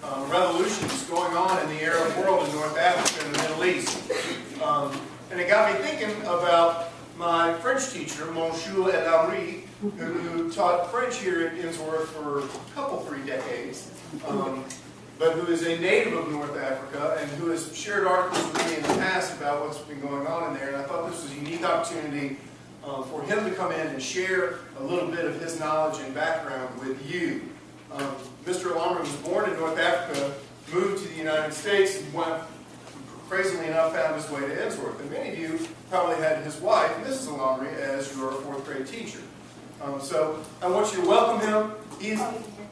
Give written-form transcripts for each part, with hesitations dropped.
revolutions going on in the Arab world in North Africa and the Middle East. And it got me thinking about my French teacher, Monsieur Amri, who taught French here at Innsworth for a couple, 3 decades, but who is a native of North Africa and who has shared articles with me in the past about what's been going on in there. And I thought this was a unique opportunity for him to come in and share a little bit of his knowledge and background with you. Mr. Amri was born in North Africa, moved to the United States, and crazily enough found his way to Innsworth. And many of you probably had his wife, Mrs. Amri, as your 4th grade teacher. So I want you to welcome him.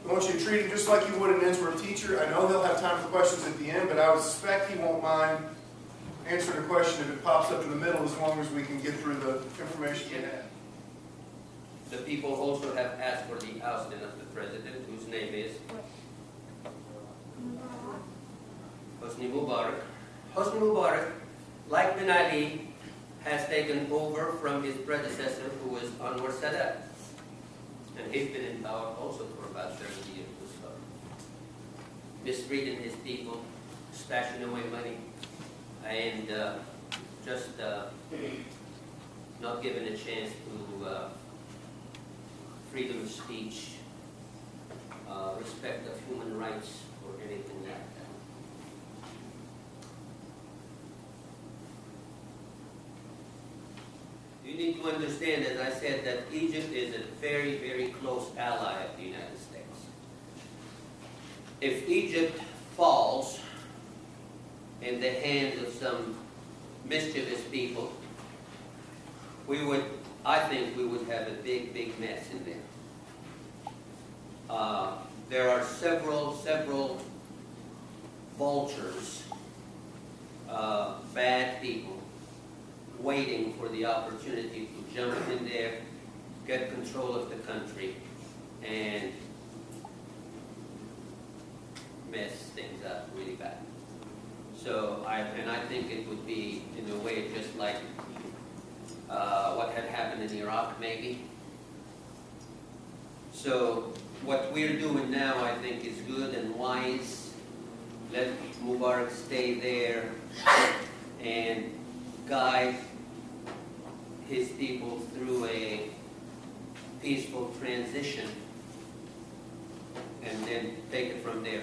I want you to treat him just like you would an Innsworth teacher. I know he'll have time for questions at the end, but I would suspect he won't mind answering a question if it pops up in the middle, as long as we can get through the information you have. The people also have asked for the ousting of the president, whose name is Hosni Mubarak. Hosni Mubarak, like Ben Ali, has taken over from his predecessor, who was Anwar Sadat. And he's been in power also for about 30 years or so. Mistreating his people, stashing away money, and just not giving a chance to freedom of speech, respect of human rights, or anything like that. You need to understand, as I said, that Egypt is a very, very close ally of the United States. If Egypt falls in the hands of some mischievous people, I think we would have a big, big mess in there. There are several vultures, bad people, waiting for the opportunity to jump in there, get control of the country, and mess things up really bad. So, I think it would be, in a way, just like what had happened in Iraq, maybe. So, what we're doing now, I think, is good and wise. Let Mubarak stay there and guide his people through a peaceful transition, and then take it from there.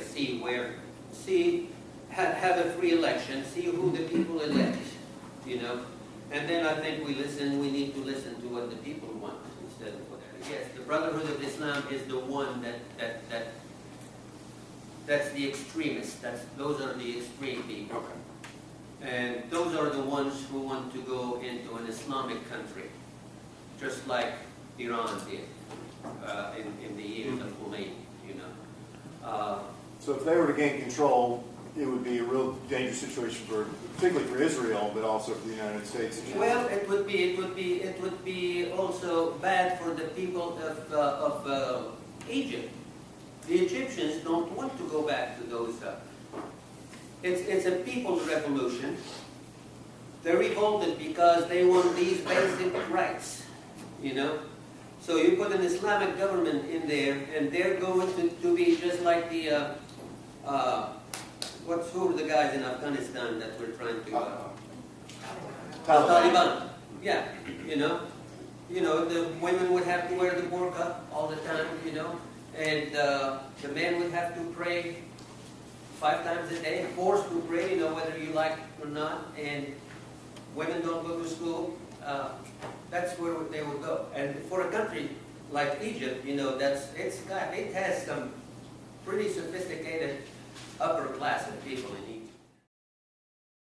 Have a free election, see who the people elect, and then I think we need to listen to what the people want instead of whatever. Yes, the Brotherhood of Islam is the one that's the extremist. Those are the extreme people. Okay. And those are the ones who want to go into an Islamic country, just like Iran did in the years of Khomeini, So if they were to gain control, it would be a real dangerous situation particularly for Israel, but also for the United States. Well, it would be also bad for the people of Egypt. The Egyptians don't want to go back to those. It's a people's revolution. They're revolted because they want these basic rights, So you put an Islamic government in there, and they're going to be just like the, who are the guys in Afghanistan that we're trying to... Taliban. Yeah, the women would have to wear the burqa all the time, and the men would have to pray 5 times a day, forced to pray, whether you like it or not, and women don't go to school. That's where they would go. And for a country like Egypt, it has some pretty sophisticated upper class of people in Egypt.